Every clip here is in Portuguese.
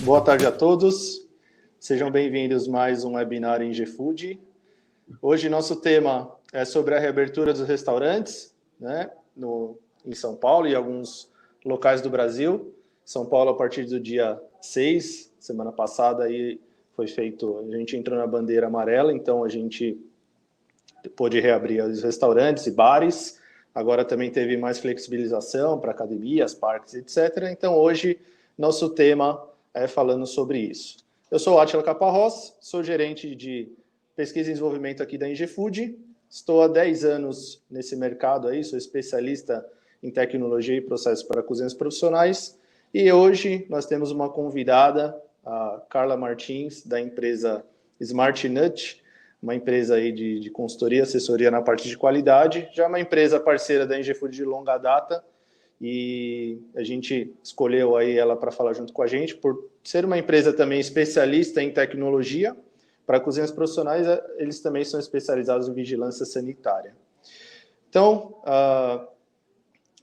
Boa tarde a todos. Sejam bem-vindos a mais um webinar em GFood. Hoje nosso tema é sobre a reabertura dos restaurantes, né, em São Paulo e alguns locais do Brasil. São Paulo, a partir do dia 6, semana passada, aí foi feito, a gente entrou na bandeira amarela, então a gente pôde reabrir os restaurantes e bares. Agora também teve mais flexibilização para academias, parques, etc. Então hoje nosso tema é falando sobre isso. Eu sou o Átila Caparrós, sou gerente de pesquisa e desenvolvimento aqui da Ingefood. Estou há 10 anos nesse mercado aí, sou especialista em tecnologia e processos para cozinhas profissionais. E hoje nós temos uma convidada, a Carla Martins, da empresa Smart Nut, uma empresa aí de consultoria, assessoria na parte de qualidade, já é uma empresa parceira da Ingefood de longa data, e a gente escolheu aí ela para falar junto com a gente, por ser uma empresa também especialista em tecnologia. Para cozinhas profissionais, eles também são especializados em vigilância sanitária. Então,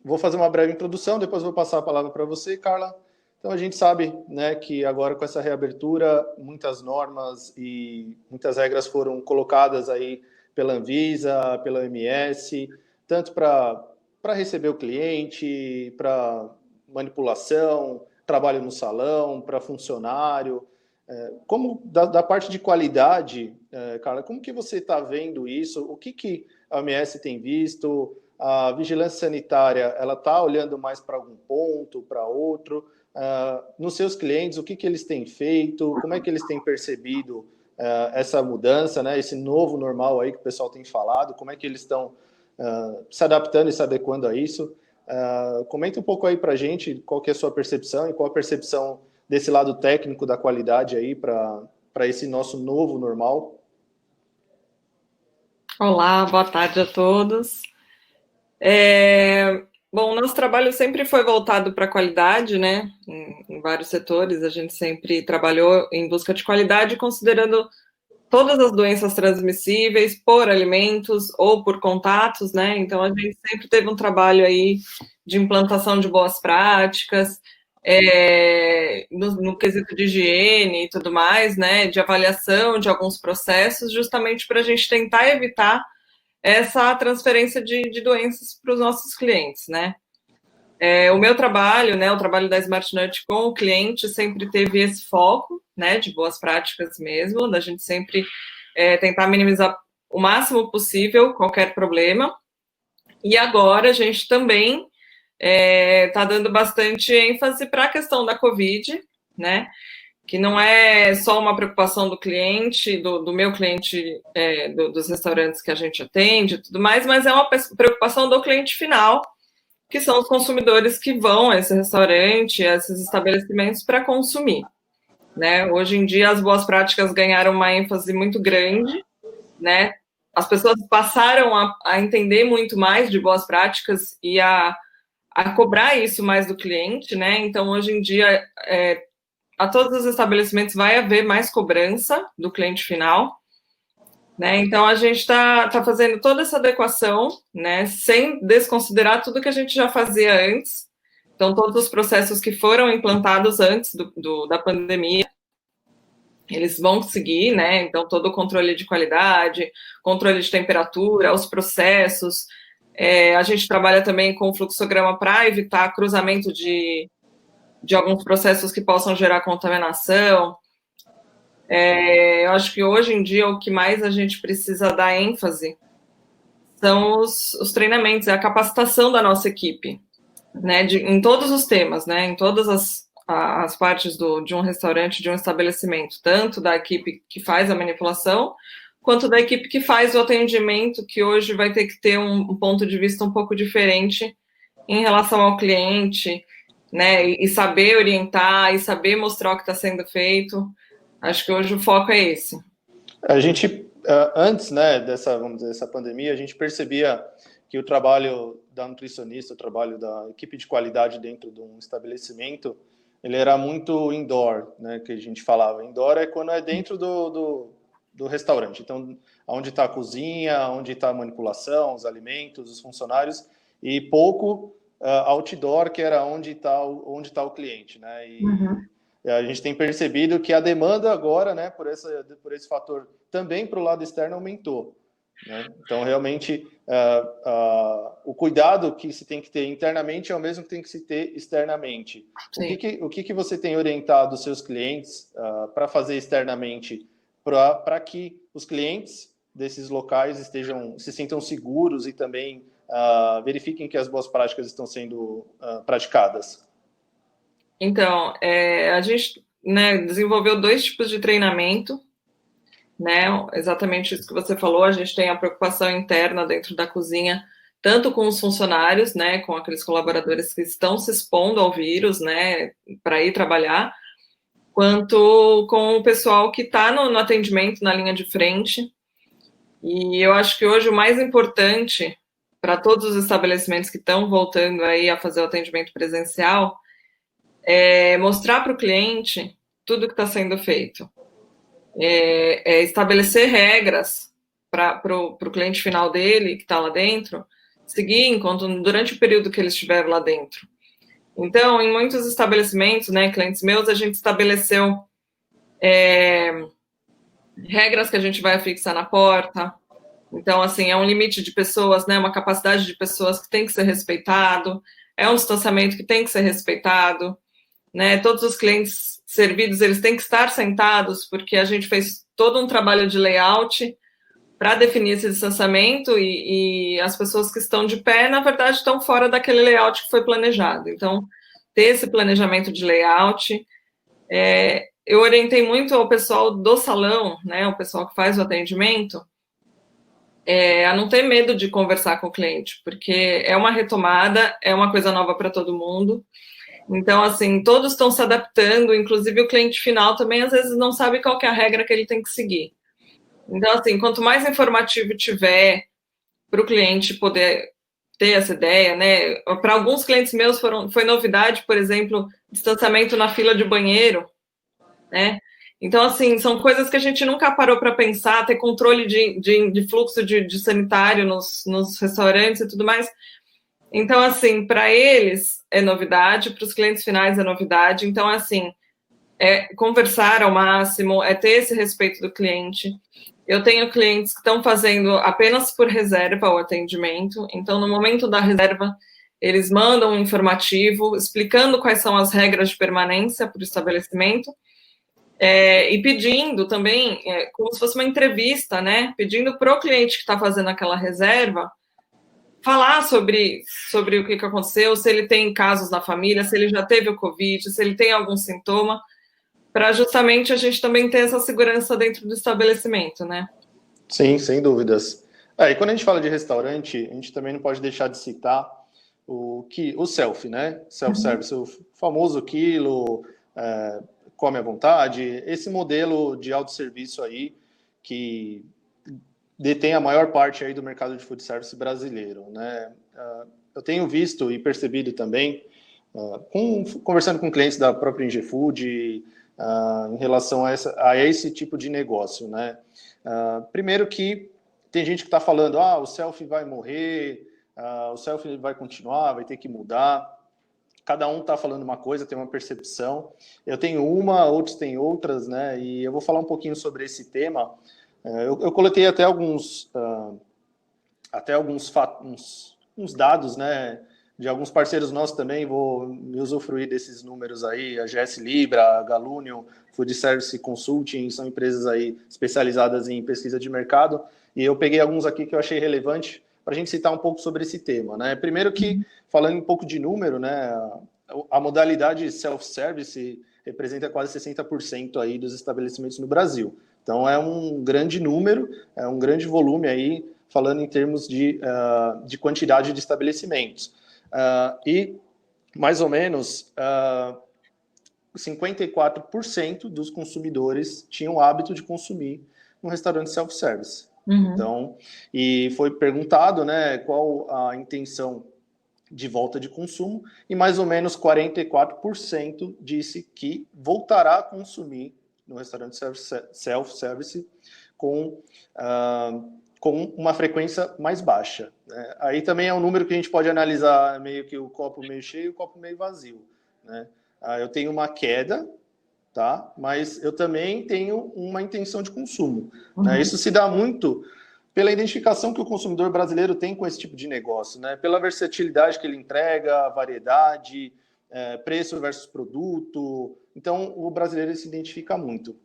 vou fazer uma breve introdução, depois vou passar a palavra para você, Carla. Então, a gente sabe, né, que agora com essa reabertura, muitas normas e muitas regras foram colocadas aí pela Anvisa, pela OMS, tanto para receber o cliente, para manipulação, trabalho no salão, para funcionário. Como da parte de qualidade, Carla, como que você está vendo isso? O que a OMS tem visto? A vigilância sanitária, ela está olhando mais para algum ponto, para outro? Nos seus clientes, o que eles têm feito? Como é que eles têm percebido essa mudança, né? Esse novo normal aí que o pessoal tem falado? Como é que eles estão se adaptando e se adequando a isso? Comenta um pouco aí para a gente qual que é a sua percepção e qual a percepção desse lado técnico da qualidade aí para esse nosso novo normal. Olá, boa tarde a todos. Bom, nosso trabalho sempre foi voltado para a qualidade, né? Em vários setores, a gente sempre trabalhou em busca de qualidade, considerando todas as doenças transmissíveis por alimentos ou por contatos, né? Então, a gente sempre teve um trabalho aí de implantação de boas práticas, no quesito de higiene e tudo mais, né? De avaliação de alguns processos, justamente para a gente tentar evitar essa transferência de doenças para os nossos clientes, né? O meu trabalho, né, o trabalho da Smart Nut com o cliente sempre teve esse foco, né, de boas práticas mesmo, da gente sempre tentar minimizar o máximo possível qualquer problema. E agora a gente também está dando bastante ênfase para a questão da Covid, né, que não é só uma preocupação do cliente, do meu cliente, dos restaurantes que a gente atende e tudo mais, mas é uma preocupação do cliente final, que são os consumidores que vão a esse restaurante, a esses estabelecimentos para consumir, né? Hoje em dia as boas práticas ganharam uma ênfase muito grande, né? As pessoas passaram a entender muito mais de boas práticas e a cobrar isso mais do cliente, né? Então, hoje em dia, a todos os estabelecimentos vai haver mais cobrança do cliente final, né? Então, a gente está fazendo toda essa adequação, né, sem desconsiderar tudo que a gente já fazia antes. Então, todos os processos que foram implantados antes da pandemia, eles vão seguir, né? Então, todo o controle de qualidade, controle de temperatura, os processos. A gente trabalha também com o fluxograma para evitar cruzamento de alguns processos que possam gerar contaminação. Eu acho que hoje em dia o que mais a gente precisa dar ênfase são os treinamentos, a capacitação da nossa equipe, né, em todos os temas, né, em todas as partes de um restaurante, de um estabelecimento, tanto da equipe que faz a manipulação, quanto da equipe que faz o atendimento, que hoje vai ter que ter um ponto de vista um pouco diferente em relação ao cliente, né, e saber orientar, e saber mostrar o que está sendo feito. Acho que hoje o foco é esse. A gente, antes, né, vamos dizer, dessa pandemia, a gente percebia que o trabalho da nutricionista, o trabalho da equipe de qualidade dentro de um estabelecimento, ele era muito indoor, né, que a gente falava. Indoor é quando é dentro do restaurante. Então, onde está a cozinha, onde está a manipulação, os alimentos, os funcionários, e pouco outdoor, que era onde está o cliente, né? E a gente tem percebido que a demanda agora, né, por esse fator, também para o lado externo aumentou. Né? Então, realmente, o cuidado que se tem que ter internamente é o mesmo que tem que se ter externamente. O que você tem orientado os seus clientes para fazer externamente, para que os clientes desses locais se sintam seguros e também verifiquem que as boas práticas estão sendo praticadas? Então, a gente, né, desenvolveu 2 tipos de treinamento, né? Exatamente isso que você falou. A gente tem a preocupação interna dentro da cozinha, tanto com os funcionários, né, com aqueles colaboradores que estão se expondo ao vírus, né, para ir trabalhar, quanto com o pessoal que está no atendimento, na linha de frente. E eu acho que hoje o mais importante para todos os estabelecimentos que estão voltando aí a fazer o atendimento presencial é mostrar para o cliente tudo que está sendo feito. Estabelecer regras para o cliente final dele, que está lá dentro, seguir durante o período que ele estiver lá dentro. Então, em muitos estabelecimentos, né, clientes meus, a gente estabeleceu regras que a gente vai fixar na porta. Então, assim, é um limite de pessoas, né, uma capacidade de pessoas que tem que ser respeitado, é um distanciamento que tem que ser respeitado, né, todos os clientes servidos, eles têm que estar sentados, porque a gente fez todo um trabalho de layout para definir esse distanciamento e as pessoas que estão de pé, na verdade, estão fora daquele layout que foi planejado. Então, ter esse planejamento de layout. Eu orientei muito ao pessoal do salão, né, o pessoal que faz o atendimento, a não ter medo de conversar com o cliente, porque é uma retomada, é uma coisa nova para todo mundo. Então, assim, todos estão se adaptando, inclusive o cliente final também, às vezes, não sabe qual que é a regra que ele tem que seguir. Então, assim, quanto mais informativo tiver para o cliente poder ter essa ideia, né? Para alguns clientes meus foi novidade, por exemplo, distanciamento na fila de banheiro, né? Então, assim, são coisas que a gente nunca parou para pensar, ter controle de fluxo de sanitário nos restaurantes e tudo mais. Então, assim, para eles é novidade, para os clientes finais é novidade. Então, assim, conversar ao máximo, ter esse respeito do cliente. Eu tenho clientes que estão fazendo apenas por reserva o atendimento. Então, no momento da reserva, eles mandam um informativo explicando quais são as regras de permanência para o estabelecimento. E pedindo também, como se fosse uma entrevista, né? Pedindo para o cliente que está fazendo aquela reserva falar sobre o que aconteceu, se ele tem casos na família, se ele já teve o Covid, se ele tem algum sintoma, para justamente a gente também ter essa segurança dentro do estabelecimento, né? Sim, sem dúvidas. E quando a gente fala de restaurante, a gente também não pode deixar de citar o self, né? Self-service, o famoso quilo, come à vontade, esse modelo de autosserviço aí que detém a maior parte aí do mercado de food service brasileiro, né? Eu tenho visto e percebido também, conversando com clientes da própria Ingefood, em relação a esse tipo de negócio, né? Primeiro que tem gente que está falando, o self vai morrer, o self vai continuar, vai ter que mudar. Cada um está falando uma coisa, tem uma percepção. Eu tenho uma, outros têm outras, né? E eu vou falar um pouquinho sobre esse tema. Eu coletei até alguns uns dados, né, de alguns parceiros nossos também, vou me usufruir desses números aí, a GS Libra, a Galunion, Food Service Consulting, são empresas aí especializadas em pesquisa de mercado, e eu peguei alguns aqui que eu achei relevante para a gente citar um pouco sobre esse tema, né? Primeiro que, falando um pouco de número, né, a modalidade self-service representa quase 60% aí dos estabelecimentos no Brasil. Então, é um grande número, é um grande volume aí, falando em termos de quantidade de estabelecimentos. E, mais ou menos, 54% dos consumidores tinham o hábito de consumir no restaurante self-service. Então, e foi perguntado, né, qual a intenção de volta de consumo, e mais ou menos 44% disse que voltará a consumir no restaurante self-service com uma frequência mais baixa, né? Aí também é um número que a gente pode analisar meio que o copo meio cheio e o copo meio vazio, né? Eu tenho uma queda tá? Mas eu também tenho uma intenção de consumo. Né? Isso se dá muito pela identificação que o consumidor brasileiro tem com esse tipo de negócio, né? Pela versatilidade que ele entrega, variedade, preço versus produto. Então, o brasileiro se identifica muito.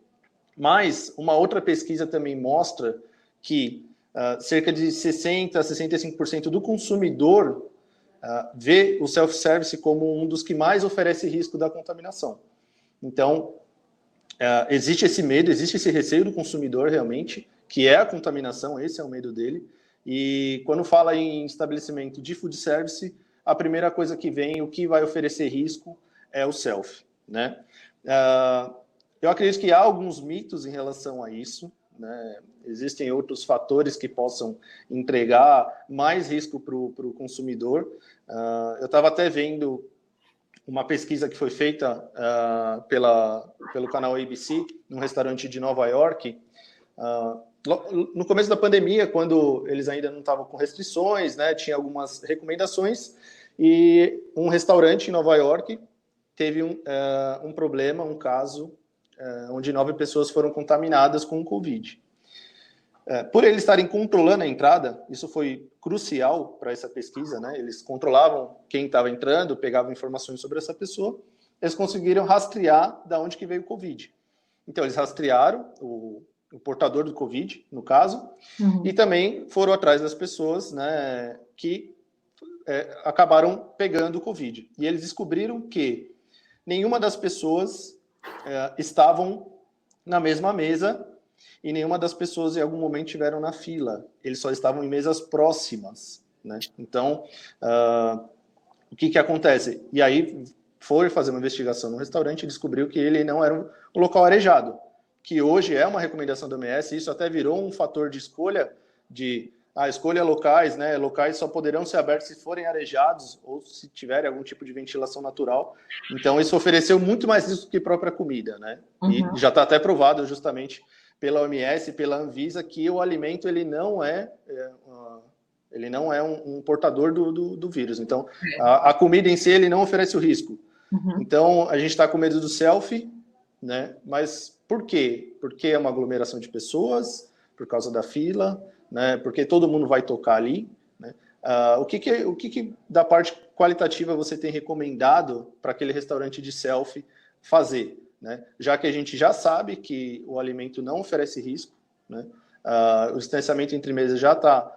Mas uma outra pesquisa também mostra que cerca de 60% a 65% do consumidor vê o self-service como um dos que mais oferece risco da contaminação. Então, existe esse medo, existe esse receio do consumidor realmente, que é a contaminação, esse é o medo dele. E quando fala em estabelecimento de food service, a primeira coisa que vem, o que vai oferecer risco, é o self, né? Eu acredito que há alguns mitos em relação a isso, né? Existem outros fatores que possam entregar mais risco para o consumidor. Eu estava até vendo uma pesquisa que foi feita pelo canal ABC, num restaurante de Nova York, no começo da pandemia, quando eles ainda não estavam com restrições, né, tinha algumas recomendações, e um restaurante em Nova York teve um problema, um caso, onde 9 pessoas foram contaminadas com o Covid. Por eles estarem controlando a entrada, isso foi crucial para essa pesquisa, né? Eles controlavam quem estava entrando, pegavam informações sobre essa pessoa, eles conseguiram rastrear de onde que veio o Covid. Então, eles rastrearam o portador do Covid, no caso, e também foram atrás das pessoas, né, que acabaram pegando o Covid. E eles descobriram que nenhuma das pessoas estavam na mesma mesa e nenhuma das pessoas em algum momento estiveram na fila. Eles só estavam em mesas próximas, né? Então, o que acontece? E aí foi fazer uma investigação no restaurante e descobriu que ele não era um local arejado, que hoje é uma recomendação da OMS, isso até virou um fator de escolha, escolha locais, né? Locais só poderão ser abertos se forem arejados ou se tiverem algum tipo de ventilação natural. Então, isso ofereceu muito mais risco que própria comida, né? E já está até provado justamente pela OMS, pela Anvisa, que o alimento ele não é um portador do vírus. Então, a comida em si ele não oferece o risco. Então, a gente está com medo do selfie, né? Mas por quê? Porque é uma aglomeração de pessoas, por causa da fila, né? Porque todo mundo vai tocar ali, né? O que da parte qualitativa você tem recomendado para aquele restaurante de selfie fazer, né? Já que a gente já sabe que o alimento não oferece risco, né? O distanciamento entre mesas já está,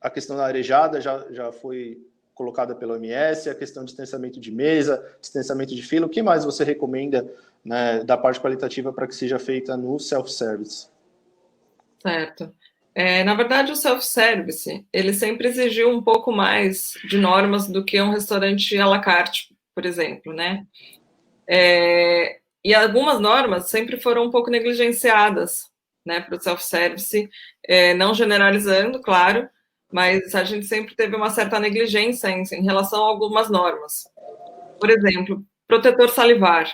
a questão da arejada já foi colocada pela OMS, a questão de distanciamento de mesa, distanciamento de fila. O que mais você recomenda, né, da parte qualitativa para que seja feita no self-service? Certo. Na verdade, o self-service, ele sempre exigiu um pouco mais de normas do que um restaurante à la carte, por exemplo, né? E algumas normas sempre foram um pouco negligenciadas, né, para o self-service, não generalizando, claro, mas a gente sempre teve uma certa negligência em relação a algumas normas. Por exemplo, protetor salivar.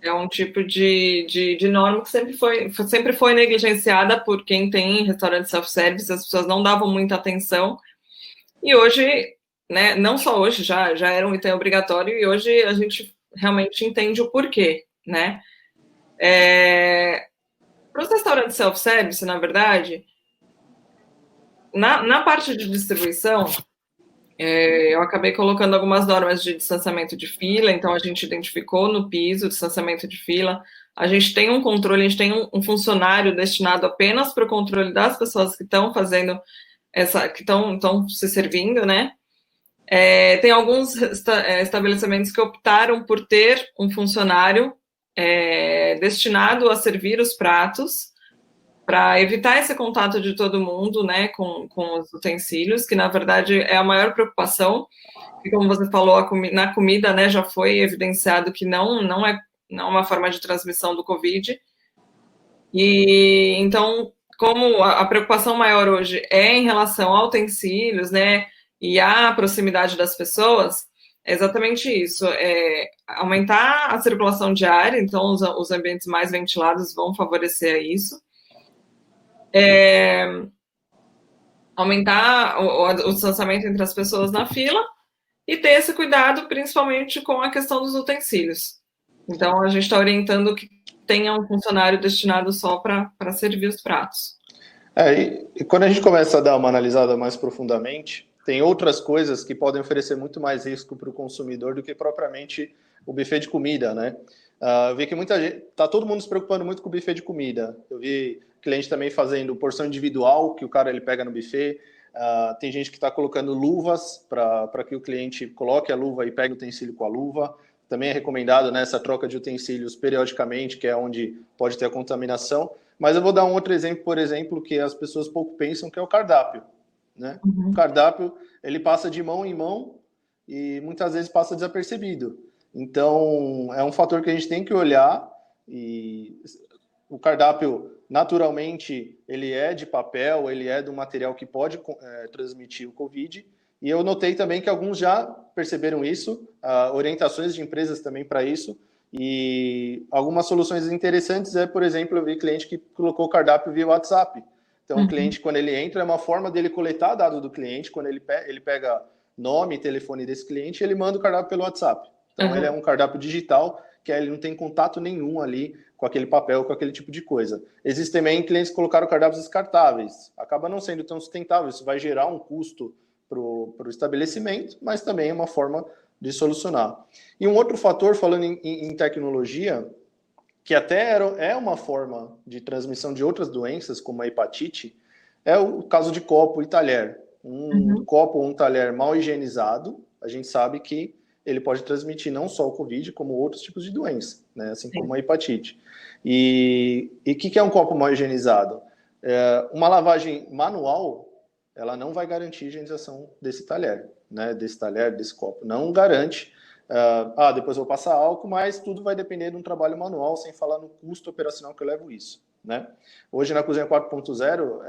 É um tipo de norma que sempre foi negligenciada por quem tem restaurante self-service, as pessoas não davam muita atenção. E hoje, né, não só hoje, já era um item obrigatório, e hoje a gente realmente entende o porquê, né? Para os restaurantes self-service, na verdade, na parte de distribuição, eu acabei colocando algumas normas de distanciamento de fila, então a gente identificou no piso o distanciamento de fila, a gente tem um controle, a gente tem um funcionário destinado apenas para o controle das pessoas que estão fazendo que estão se servindo, né? Tem alguns estabelecimentos que optaram por ter um funcionário destinado a servir os pratos, para evitar esse contato de todo mundo, né, com os utensílios, que na verdade é a maior preocupação, e como você falou, na comida, né, já foi evidenciado que não é uma forma de transmissão do Covid, e então, como a preocupação maior hoje é em relação a utensílios, né, e à proximidade das pessoas, é exatamente isso, aumentar a circulação de ar, então os ambientes mais ventilados vão favorecer a isso, aumentar o distanciamento entre as pessoas na fila e ter esse cuidado, principalmente com a questão dos utensílios. Então, a gente está orientando que tenha um funcionário destinado só para servir os pratos. E quando a gente começa a dar uma analisada mais profundamente, tem outras coisas que podem oferecer muito mais risco para o consumidor do que propriamente o buffet de comida, né? Eu vi que muita gente, tá todo mundo se preocupando muito com o buffet de comida. Eu vi cliente também fazendo porção individual, que o cara ele pega no buffet. Tem gente que está colocando luvas para que o cliente coloque a luva e pegue o utensílio com a luva. Também é recomendado, né, essa troca de utensílios periodicamente, que é onde pode ter a contaminação. Mas eu vou dar um outro exemplo, por exemplo, que as pessoas pouco pensam, que é o cardápio, né? O cardápio, ele passa de mão em mão e muitas vezes passa desapercebido. Então, é um fator que a gente tem que olhar, e o cardápio, naturalmente, ele é de papel, ele é do material que pode transmitir o Covid, e eu notei também que alguns já perceberam isso, orientações de empresas também para isso, e algumas soluções interessantes por exemplo, eu vi cliente que colocou o cardápio via WhatsApp. Então, o cliente, quando ele entra, é uma forma dele coletar dados do cliente, quando ele pega nome e telefone desse cliente, ele manda o cardápio pelo WhatsApp. Então, ele é um cardápio digital, que ele não tem contato nenhum ali com aquele papel, com aquele tipo de coisa. Existem também clientes que colocaram cardápios descartáveis. Acaba não sendo tão sustentável, isso vai gerar um custo para o estabelecimento, mas também é uma forma de solucionar. E um outro fator, falando em tecnologia, que até é uma forma de transmissão de outras doenças, como a hepatite, é o caso de copo e talher. Um copo ou um talher mal higienizado, a gente sabe que ele pode transmitir não só o Covid, como outros tipos de doença, né? Assim como a hepatite. E o que é um copo mal higienizado? Uma lavagem manual, ela não vai garantir a higienização desse talher, né? Desse copo. Não garante. Depois eu vou passar álcool, mas tudo vai depender de um trabalho manual, sem falar no custo operacional que eu levo isso, né? Hoje, na Cozinha 4.0,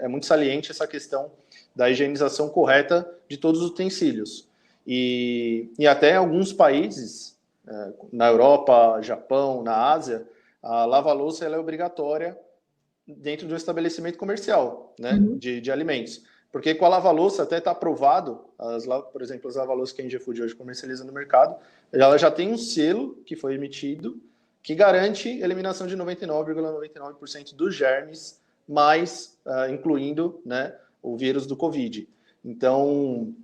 é muito saliente essa questão da higienização correta de todos os utensílios. E até em alguns países, na Europa, Japão, na Ásia, a lava-louça ela é obrigatória dentro de um estabelecimento comercial, né, de alimentos. Porque com a lava-louça até está aprovado, por exemplo, as lava-louças que a Ingefood hoje comercializa no mercado, ela já tem um selo que foi emitido que garante eliminação de 99,99% dos germes, mais incluindo, né, o vírus do Covid. Então,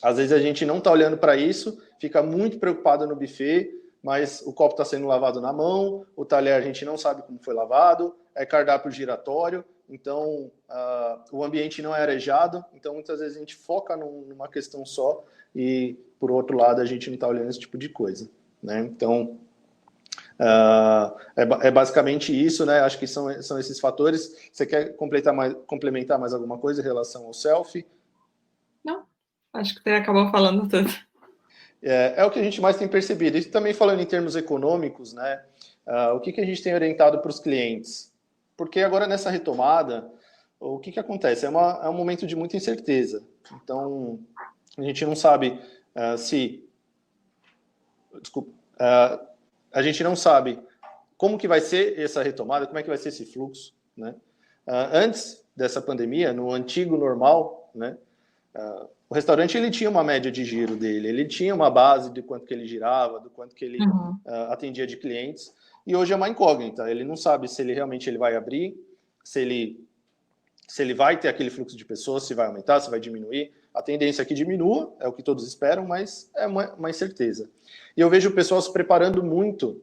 às vezes a gente não está olhando para isso, fica muito preocupado no buffet, mas o copo está sendo lavado na mão, o talher a gente não sabe como foi lavado, é cardápio giratório, então o ambiente não é arejado, então muitas vezes a gente foca numa questão só e, por outro lado, a gente não está olhando esse tipo de coisa, né? Então, é basicamente isso, né? Acho que são esses fatores. Você quer complementar mais alguma coisa em relação ao selfie? Não, acho que você acabou falando tudo. É o que a gente mais tem percebido. E também falando em termos econômicos, né? O que a gente tem orientado para os clientes? Porque agora nessa retomada, o que acontece? É um momento de muita incerteza. Então, a gente não sabe se... Desculpa. A gente não sabe como que vai ser essa retomada, como é que vai ser esse fluxo, né? Antes dessa pandemia, no antigo normal, né? O restaurante ele tinha uma média de giro dele, ele tinha uma base de quanto que ele girava, do quanto que ele atendia de clientes, e hoje é uma incógnita. Ele não sabe se ele realmente vai abrir, se ele vai ter aquele fluxo de pessoas, se vai aumentar, se vai diminuir. A tendência é que diminua, é o que todos esperam, mas é uma incerteza. E eu vejo o pessoal se preparando muito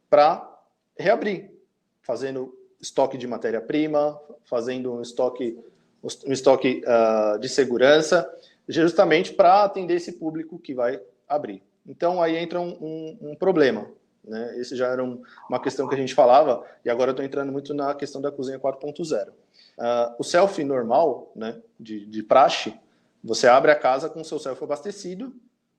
para reabrir, fazendo estoque de matéria-prima, fazendo um estoque de segurança, justamente para atender esse público que vai abrir. Então, aí entra um problema, né? Esse já era uma questão que a gente falava, e agora eu estou entrando muito na questão da Cozinha 4.0. O selfie normal, né, de praxe, você abre a casa com o seu selfie abastecido,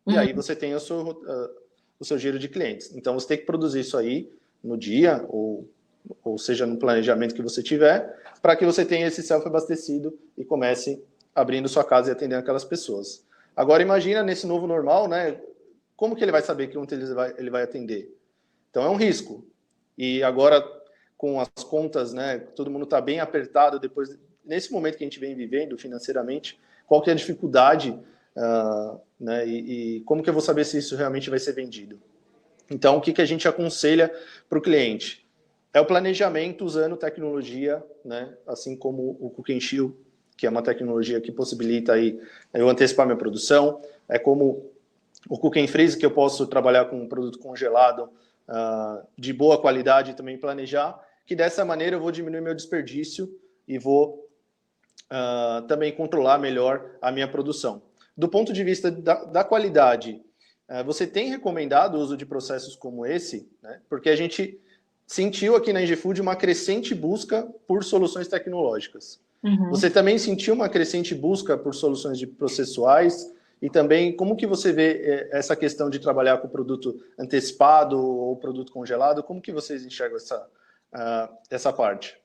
e aí você tem o seu giro de clientes. Então, você tem que produzir isso aí no dia, ou seja, no planejamento que você tiver, para que você tenha esse selfie abastecido e comece abrindo sua casa e atendendo aquelas pessoas. Agora, imagina nesse novo normal, né? Como que ele vai saber que ontem ele vai atender? Então, é um risco. E agora, com as contas, né? Todo mundo está bem apertado depois, nesse momento que a gente vem vivendo financeiramente, qual que é a dificuldade, né? E como que eu vou saber se isso realmente vai ser vendido? Então, o que a gente aconselha para o cliente? É o planejamento usando tecnologia, né? Assim como o Cook and Chill, que é uma tecnologia que possibilita aí eu antecipar minha produção, é como o Cook and Freeze, que eu posso trabalhar com um produto congelado de boa qualidade e também planejar, que dessa maneira eu vou diminuir meu desperdício e vou também controlar melhor a minha produção. Do ponto de vista da qualidade, você tem recomendado o uso de processos como esse, né? Porque a gente sentiu aqui na Ingefood uma crescente busca por soluções tecnológicas. Uhum. Você também sentiu uma crescente busca por soluções de processuais e também como que você vê essa questão de trabalhar com produto antecipado ou produto congelado? Como que vocês enxergam essa parte?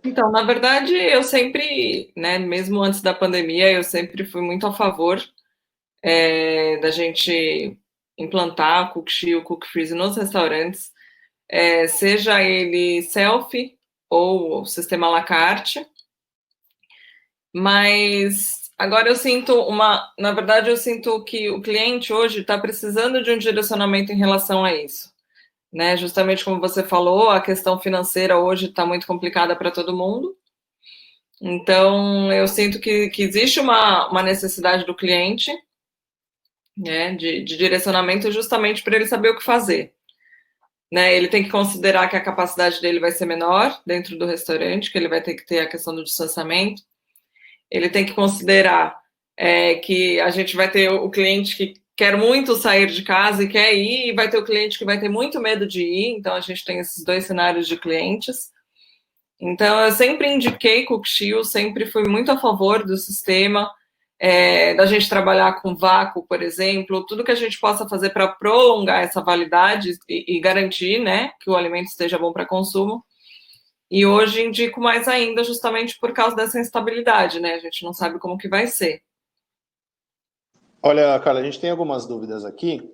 Então, na verdade, eu sempre, né, mesmo antes da pandemia, eu sempre fui muito a favor da gente implantar o Cook Chill, o Cook Freeze nos restaurantes, seja ele self ou sistema à la carte. Mas agora eu sinto na verdade, eu sinto que o cliente hoje está precisando de um direcionamento em relação a isso. Né? Justamente como você falou, a questão financeira hoje está muito complicada para todo mundo. Então, eu sinto que existe uma necessidade do cliente, né, de direcionamento justamente para ele saber o que fazer. Né? Ele tem que considerar que a capacidade dele vai ser menor dentro do restaurante, que ele vai ter que ter a questão do distanciamento. Ele tem que considerar que a gente vai ter o cliente que quer muito sair de casa e quer ir, e vai ter o cliente que vai ter muito medo de ir, então a gente tem esses dois cenários de clientes. Então, eu sempre indiquei Cook Chill, sempre fui muito a favor do sistema, da gente trabalhar com vácuo, por exemplo, tudo que a gente possa fazer para prolongar essa validade e garantir, né, que o alimento esteja bom para consumo. E hoje indico mais ainda, justamente por causa dessa instabilidade, né? A gente não sabe como que vai ser. Olha, Carla, a gente tem algumas dúvidas aqui.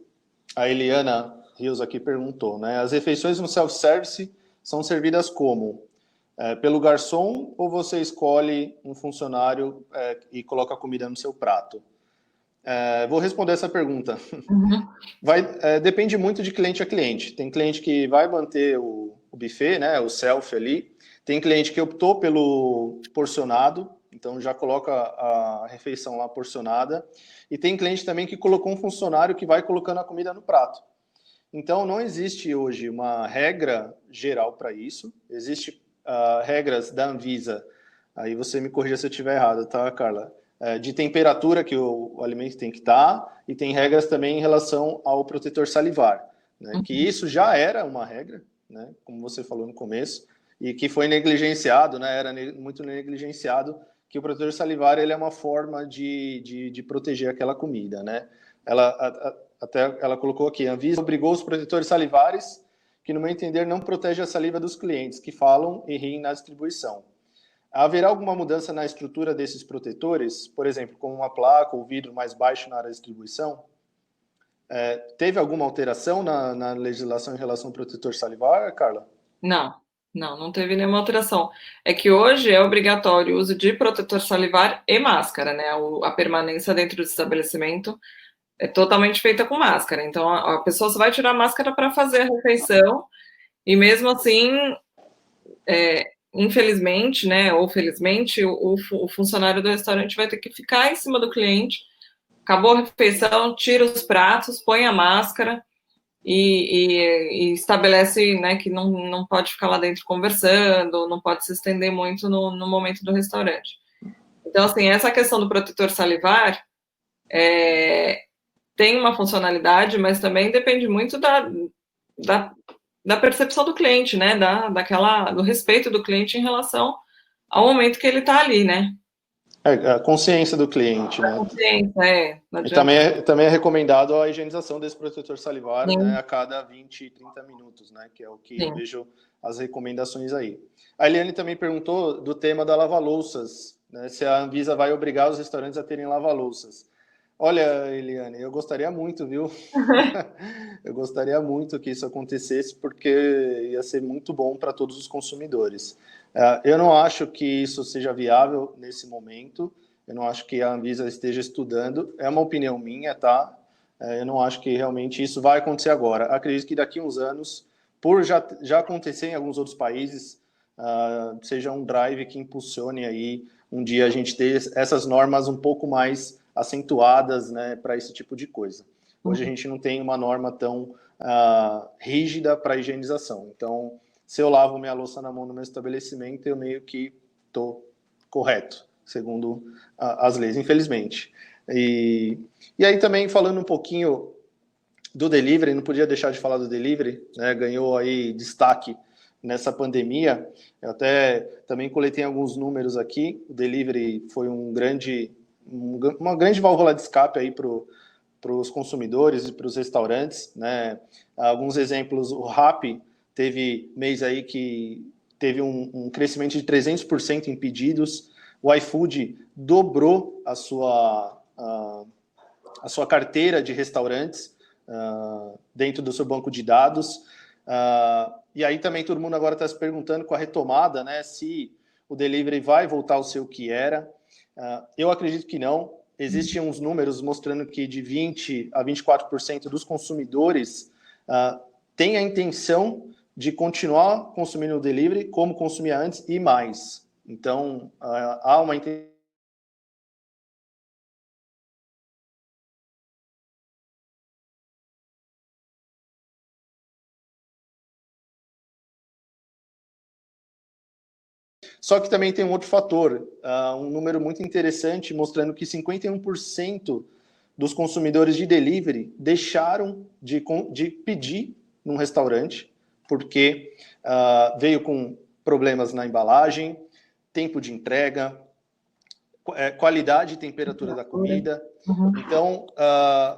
A Eliana Rios aqui perguntou, né? As refeições no self-service são servidas como? Pelo garçom ou você escolhe um funcionário e coloca a comida no seu prato? Vou responder essa pergunta. Uhum. Depende muito de cliente a cliente. Tem cliente que vai manter o buffet, né, o self ali. Tem cliente que optou pelo porcionado, então já coloca a refeição lá porcionada. E tem cliente também que colocou um funcionário que vai colocando a comida no prato. Então, não existe hoje uma regra geral para isso. Existem regras da Anvisa. Aí você me corrija se eu estiver errado, tá, Carla? De temperatura que o alimento tem que estar, e tem regras também em relação ao protetor salivar, né? Que isso já era uma regra, né? Como você falou no começo, e que foi negligenciado, né? Era muito negligenciado, que o protetor salivar ele é uma forma de proteger aquela comida, né? Ela colocou aqui, a Anvisa obrigou os protetores salivares, que no meu entender não protege a saliva dos clientes, que falam e riem na distribuição. Haverá alguma mudança na estrutura desses protetores? Por exemplo, com uma placa ou vidro mais baixo na área de distribuição? Teve alguma alteração na legislação em relação ao protetor salivar, Carla? Não teve nenhuma alteração. É que hoje é obrigatório o uso de protetor salivar e máscara, né? A permanência dentro do estabelecimento é totalmente feita com máscara. Então, a pessoa só vai tirar a máscara para fazer a refeição e mesmo assim... infelizmente, né, ou felizmente, o funcionário do restaurante vai ter que ficar em cima do cliente, acabou a refeição, tira os pratos, põe a máscara e estabelece, né, que não pode ficar lá dentro conversando, não pode se estender muito no momento do restaurante. Então, assim, essa questão do protetor salivar tem uma funcionalidade, mas também depende muito da percepção do cliente, né? Do respeito do cliente em relação ao momento que ele está ali, né? A consciência do cliente, né? A consciência, E também é recomendado a higienização desse protetor salivar, né, a cada 20, 30 minutos, né? Que é o que eu vejo as recomendações aí. A Eliane também perguntou do tema da lava-louças, né? Se a Anvisa vai obrigar os restaurantes a terem lava-louças. Olha, Eliane, eu gostaria muito, viu? Eu gostaria muito que isso acontecesse, porque ia ser muito bom para todos os consumidores. Eu não acho que isso seja viável nesse momento, eu não acho que a Anvisa esteja estudando, é uma opinião minha, tá? Eu não acho que realmente isso vai acontecer agora. Acredito que daqui a uns anos, por já acontecer em alguns outros países, seja um drive que impulsione aí um dia a gente ter essas normas um pouco mais acentuadas, né, para esse tipo de coisa. Hoje a gente não tem uma norma tão rígida para higienização. Então, se eu lavo minha louça na mão no meu estabelecimento, eu meio que estou correto, segundo as leis, infelizmente. E aí também falando um pouquinho do delivery, não podia deixar de falar do delivery, né? Ganhou aí destaque nessa pandemia. Eu até também coletei alguns números aqui. O delivery foi uma grande válvula de escape aí para os consumidores e para os restaurantes, né? Alguns exemplos, o Rappi teve mês aí que teve um crescimento de 300% em pedidos. O iFood dobrou a sua carteira de restaurantes dentro do seu banco de dados. E aí também todo mundo agora está se perguntando com a retomada, né, se o delivery vai voltar ao seu que era. Eu acredito que não. Existem uns números mostrando que de 20% a 24% dos consumidores têm a intenção de continuar consumindo o delivery como consumia antes e mais. Então, há uma intenção. Só que também tem um outro fator, um número muito interessante, mostrando que 51% dos consumidores de delivery deixaram de pedir num restaurante, porque veio com problemas na embalagem, tempo de entrega, qualidade e temperatura da comida. Então,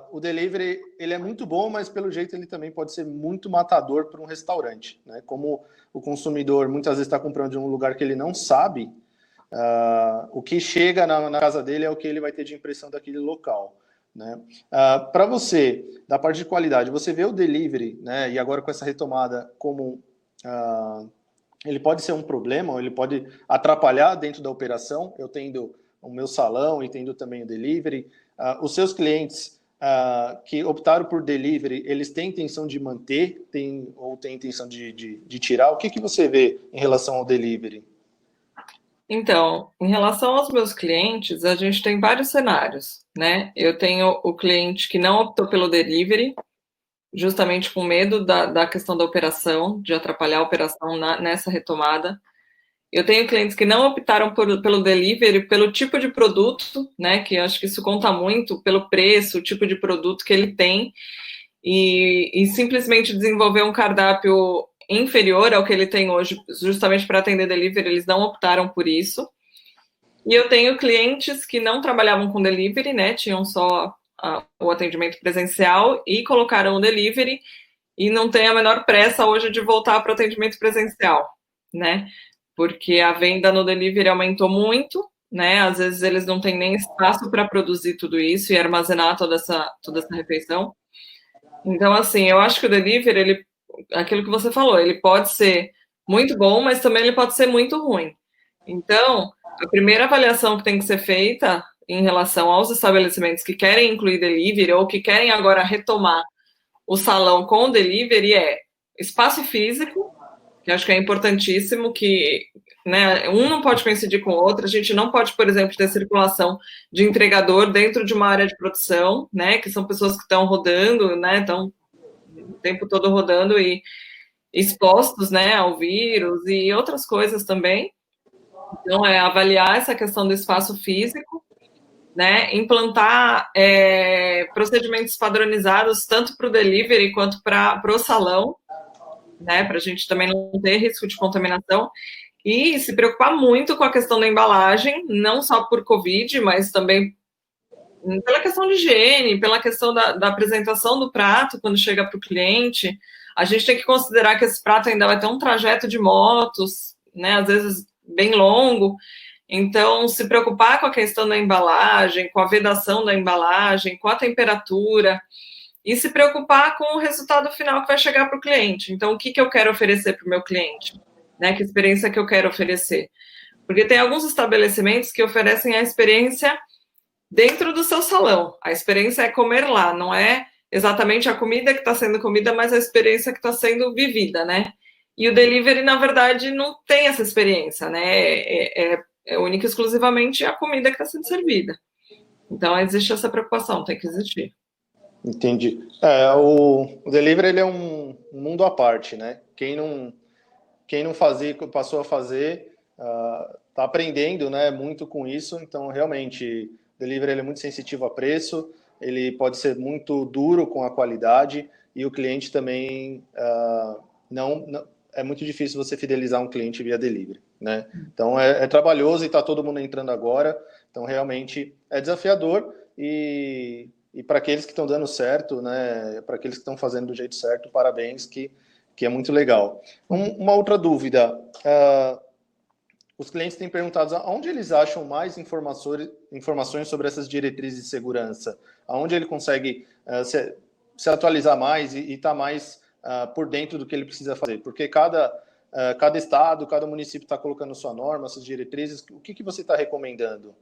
o delivery ele é muito bom, mas pelo jeito ele também pode ser muito matador para um restaurante, né? Como o consumidor muitas vezes está comprando de um lugar que ele não sabe, o que chega na casa dele é o que ele vai ter de impressão daquele local, né? Para você, da parte de qualidade, você vê o delivery, né? E agora com essa retomada, como ele pode ser um problema, ou ele pode atrapalhar dentro da operação. Eu tendo o meu salão e tendo também o delivery. Os seus clientes que optaram por delivery, eles têm intenção de manter ou têm intenção de tirar? O que você vê em relação ao delivery? Então, em relação aos meus clientes, a gente tem vários cenários, né? Eu tenho o cliente que não optou pelo delivery, justamente com medo da questão da operação, de atrapalhar a operação nessa retomada. Eu tenho clientes que não optaram pelo delivery, pelo tipo de produto, né, que eu acho que isso conta muito, pelo preço, o tipo de produto que ele tem, e simplesmente desenvolver um cardápio inferior ao que ele tem hoje, justamente para atender delivery, eles não optaram por isso. E eu tenho clientes que não trabalhavam com delivery, né, tinham só o atendimento presencial e colocaram o delivery e não tem a menor pressa hoje de voltar para o atendimento presencial, né? Porque a venda no delivery aumentou muito, né? Às vezes eles não têm nem espaço para produzir tudo isso e armazenar toda essa refeição. Então, assim, eu acho que o delivery, aquilo que você falou, ele pode ser muito bom, mas também ele pode ser muito ruim. Então, a primeira avaliação que tem que ser feita em relação aos estabelecimentos que querem incluir delivery ou que querem agora retomar o salão com o delivery é espaço físico, que acho que é importantíssimo, que, né, um não pode coincidir com o outro. A gente não pode, por exemplo, ter circulação de entregador dentro de uma área de produção, né, que são pessoas que estão rodando, né, estão o tempo todo rodando e expostos, né, ao vírus e outras coisas também. Então, é avaliar essa questão do espaço físico, né, implantar procedimentos padronizados tanto para o delivery quanto para o salão, né, para a gente também não ter risco de contaminação, e se preocupar muito com a questão da embalagem, não só por Covid, mas também pela questão de higiene, pela questão da apresentação do prato quando chega para o cliente. A gente tem que considerar que esse prato ainda vai ter um trajeto de motos, né, às vezes bem longo. Então, se preocupar com a questão da embalagem, com a vedação da embalagem, com a temperatura, e se preocupar com o resultado final que vai chegar para o cliente. Então, o que eu quero oferecer para o meu cliente? Né? Que experiência que eu quero oferecer? Porque tem alguns estabelecimentos que oferecem a experiência dentro do seu salão. A experiência é comer lá, não é exatamente a comida que está sendo comida, mas a experiência que está sendo vivida, né? E o delivery, na verdade, não tem essa experiência, né? É única e exclusivamente a comida que está sendo servida. Então, existe essa preocupação, tem que existir. Entendi. O delivery ele é um mundo à parte, né? Quem não fazia, passou a fazer, está aprendendo, né, muito com isso. Então, realmente, o delivery ele é muito sensitivo a preço, ele pode ser muito duro com a qualidade e o cliente também não é muito difícil você fidelizar um cliente via delivery, né? Então, é trabalhoso e está todo mundo entrando agora. Então, realmente, é desafiador e para aqueles que estão dando certo, né, para aqueles que estão fazendo do jeito certo, parabéns, que é muito legal. Uma outra dúvida, os clientes têm perguntado aonde eles acham mais informações sobre essas diretrizes de segurança, aonde ele consegue se atualizar mais e estar mais por dentro do que ele precisa fazer, porque cada estado, cada município está colocando sua norma, suas diretrizes, o que você está recomendando?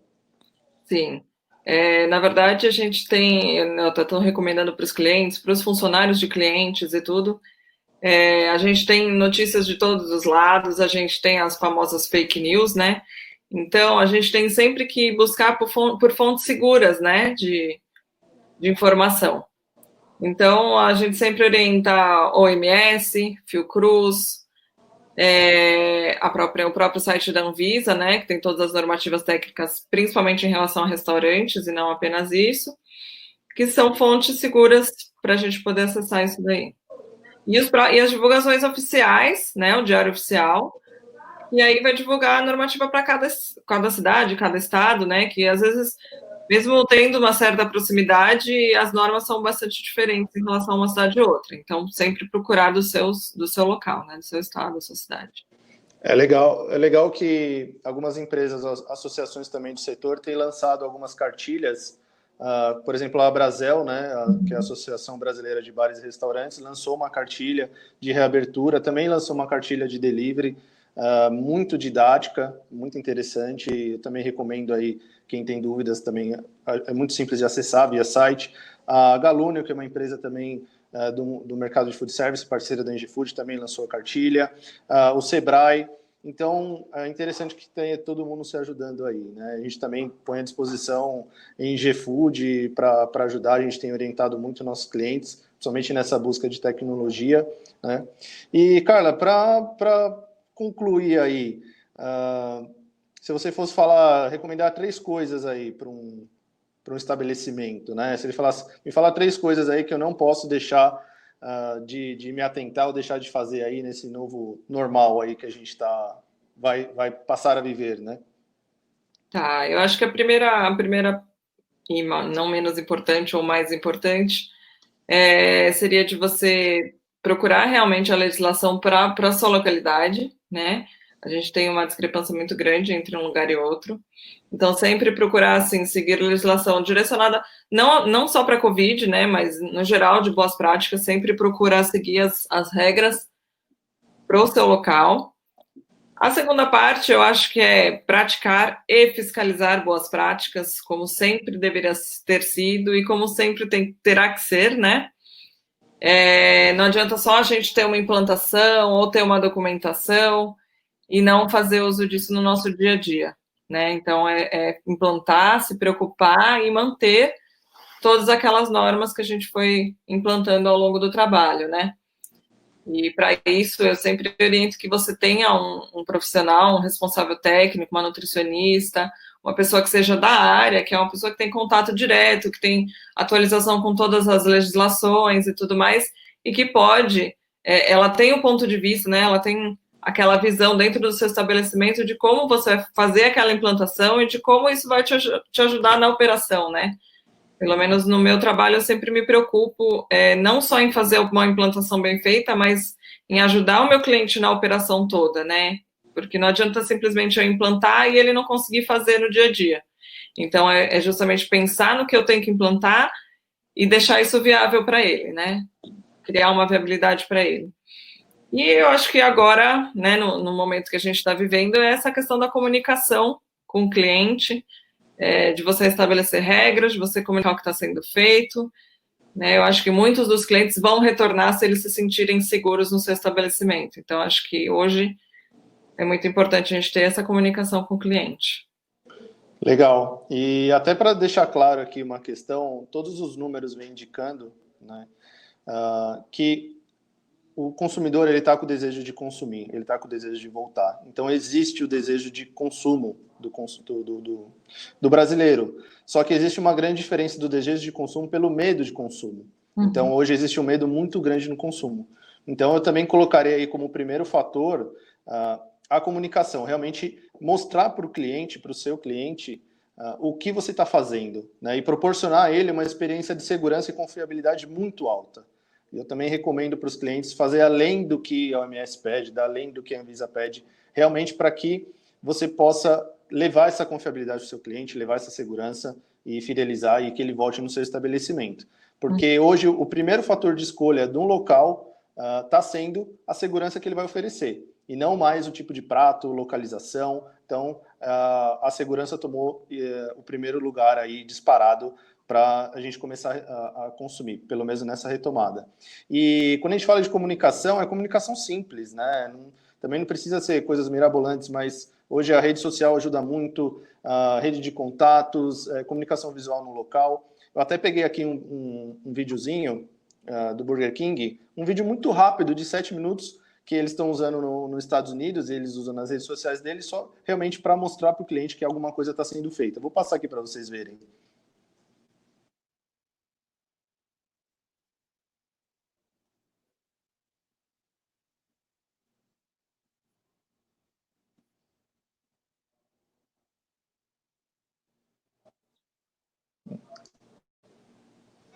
Sim. Na verdade, a gente tem, eu estou recomendando para os clientes, para os funcionários de clientes e tudo, a gente tem notícias de todos os lados, a gente tem as famosas fake news, né? Então, a gente tem sempre que buscar por fontes seguras, né, de informação. Então, a gente sempre orienta OMS, Fiocruz, o próprio site da Anvisa, né, que tem todas as normativas técnicas, principalmente em relação a restaurantes, e não apenas isso, que são fontes seguras para a gente poder acessar isso daí. E as divulgações oficiais, né, o Diário Oficial, e aí vai divulgar a normativa para cada cidade, cada estado, né, que às vezes, mesmo tendo uma certa proximidade, as normas são bastante diferentes em relação a uma cidade e outra. Então, sempre procurar do seu local, né, do seu estado, da sua cidade. É legal que algumas empresas, associações também do setor, têm lançado algumas cartilhas. Por exemplo, a Brasel, né, que é a Associação Brasileira de Bares e Restaurantes, lançou uma cartilha de reabertura, também lançou uma cartilha de delivery, muito didática, muito interessante. Eu também recomendo aí, quem tem dúvidas também, é muito simples de acessar via site. A Galúnio, que é uma empresa também do mercado de food service, parceira da Engifood, também lançou a cartilha. O Sebrae. Então, é interessante que tenha todo mundo se ajudando aí, né? A gente também põe à disposição em GFood para ajudar, a gente tem orientado muito nossos clientes, principalmente nessa busca de tecnologia, né? E, Carla, para concluir aí, se você fosse recomendar 3 coisas aí para um estabelecimento, né? Se ele me falar 3 coisas aí que eu não posso deixar de me atentar ou deixar de fazer aí nesse novo normal aí que a gente vai passar a viver, né? Tá, eu acho que a primeira e não menos importante ou mais importante seria de você procurar realmente a legislação para a sua localidade, né? A gente tem uma discrepância muito grande entre um lugar e outro. Então, sempre procurar, assim, seguir legislação direcionada, não só para a Covid, né, mas, no geral, de boas práticas, sempre procurar seguir as regras para o seu local. A segunda parte, eu acho que é praticar e fiscalizar boas práticas, como sempre deveria ter sido e como sempre terá que ser, né? Não adianta só a gente ter uma implantação ou ter uma documentação e não fazer uso disso no nosso dia a dia, né? Então, implantar, se preocupar e manter todas aquelas normas que a gente foi implantando ao longo do trabalho, né? E para isso, eu sempre oriento que você tenha um profissional, um responsável técnico, uma nutricionista, uma pessoa que seja da área, que é uma pessoa que tem contato direto, que tem atualização com todas as legislações e tudo mais, e que ela tem um ponto de vista, né? Ela tem aquela visão dentro do seu estabelecimento de como você vai fazer aquela implantação e de como isso vai te ajudar na operação, né? Pelo menos no meu trabalho, eu sempre me preocupo não só em fazer uma implantação bem feita, mas em ajudar o meu cliente na operação toda, né? Porque não adianta simplesmente eu implantar e ele não conseguir fazer no dia a dia. Então, é justamente pensar no que eu tenho que implantar e deixar isso viável para ele, né? Criar uma viabilidade para ele. E eu acho que agora, né, no momento que a gente está vivendo, é essa questão da comunicação com o cliente, de você estabelecer regras, de você comunicar o que está sendo feito, né? Eu acho que muitos dos clientes vão retornar se eles se sentirem seguros no seu estabelecimento. Então, acho que hoje é muito importante a gente ter essa comunicação com o cliente. Legal. E até para deixar claro aqui uma questão, todos os números vêm indicando, né, que o consumidor ele está com o desejo de consumir, ele está com o desejo de voltar. Então existe o desejo de consumo do brasileiro. Só que existe uma grande diferença do desejo de consumo pelo medo de consumo. Então hoje existe um medo muito grande no consumo. Então eu também colocaria aí como primeiro fator a comunicação, realmente mostrar para o cliente, para o seu cliente, o que você está fazendo, né? E proporcionar a ele uma experiência de segurança e confiabilidade muito alta. Eu também recomendo para os clientes fazer além do que a OMS pede, além do que a Anvisa pede, realmente para que você possa levar essa confiabilidade para o seu cliente, levar essa segurança e fidelizar e que ele volte no seu estabelecimento. Porque hoje o primeiro fator de escolha de um local está sendo a segurança que ele vai oferecer, e não mais o tipo de prato, localização. Então, a segurança tomou o primeiro lugar aí disparado para a gente começar a consumir, pelo menos nessa retomada. E quando a gente fala de comunicação, é comunicação simples, né? Também não precisa ser coisas mirabolantes, mas hoje a rede social ajuda muito, a rede de contatos, comunicação visual no local. Eu até peguei aqui um videozinho do Burger King, um vídeo muito rápido, de 7 minutos, que eles estão usando nos Estados Unidos, eles usam nas redes sociais deles, só realmente para mostrar para o cliente que alguma coisa está sendo feita. Vou passar aqui para vocês verem.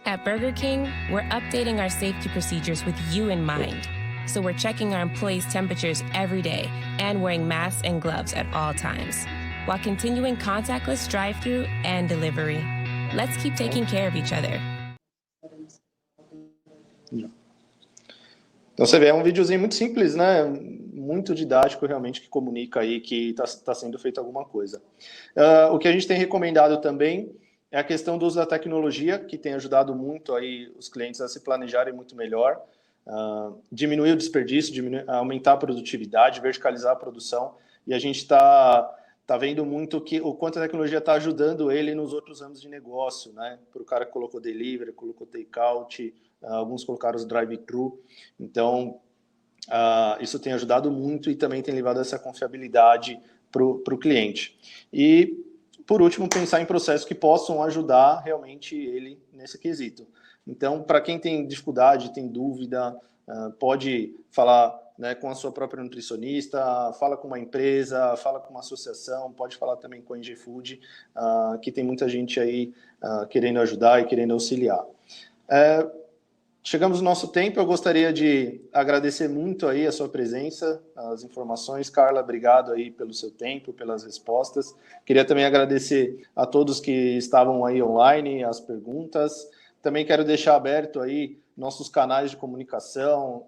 At Burger King, we're updating our safety procedures with you in mind. So we're checking our employees' temperatures every day and wearing masks and gloves at all times, while continuing contactless drive-thru and delivery. Let's keep taking care of each other. Então você vê, é um videozinho muito simples, né? Muito didático, realmente, que comunica aí que está sendo feita alguma coisa. O que a gente tem recomendado também é a questão do uso da tecnologia, que tem ajudado muito aí os clientes a se planejarem muito melhor, diminuir o desperdício, aumentar a produtividade, verticalizar a produção, e a gente está vendo muito o quanto a tecnologia está ajudando ele nos outros ramos de negócio, né? Para o cara que colocou delivery, colocou take-out, alguns colocaram os drive-thru. Então, isso tem ajudado muito e também tem levado essa confiabilidade para o cliente. E, por último, pensar em processos que possam ajudar realmente ele nesse quesito. Então, para quem tem dificuldade, tem dúvida, pode falar, né, com a sua própria nutricionista, fala com uma empresa, fala com uma associação, pode falar também com a NG Food, que tem muita gente aí querendo ajudar e querendo auxiliar. Chegamos no nosso tempo, eu gostaria de agradecer muito aí a sua presença, as informações. Carla, obrigado aí pelo seu tempo, pelas respostas. Queria também agradecer a todos que estavam aí online, as perguntas. Também quero deixar aberto aí nossos canais de comunicação,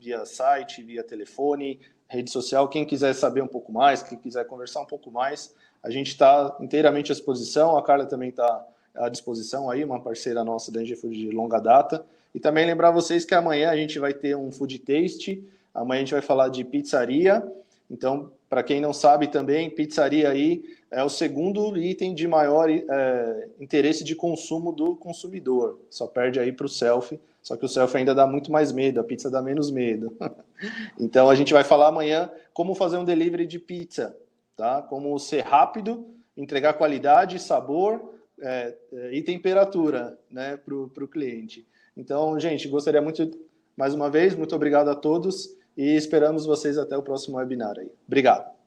via site, via telefone, rede social. Quem quiser saber um pouco mais, quem quiser conversar um pouco mais, a gente está inteiramente à disposição. A Carla também está à disposição aí, uma parceira nossa da NG Food de longa data. E também lembrar vocês que amanhã a gente vai ter um Food Taste, amanhã a gente vai falar de pizzaria. Então, para quem não sabe também, pizzaria aí é o segundo item de maior interesse de consumo do consumidor. Só perde aí para o selfie, só que o selfie ainda dá muito mais medo, a pizza dá menos medo. Então, a gente vai falar amanhã como fazer um delivery de pizza, tá? Como ser rápido, entregar qualidade, sabor e temperatura, né, para o cliente. Então, gente, gostaria muito, mais uma vez, muito obrigado a todos e esperamos vocês até o próximo webinar aí. Obrigado.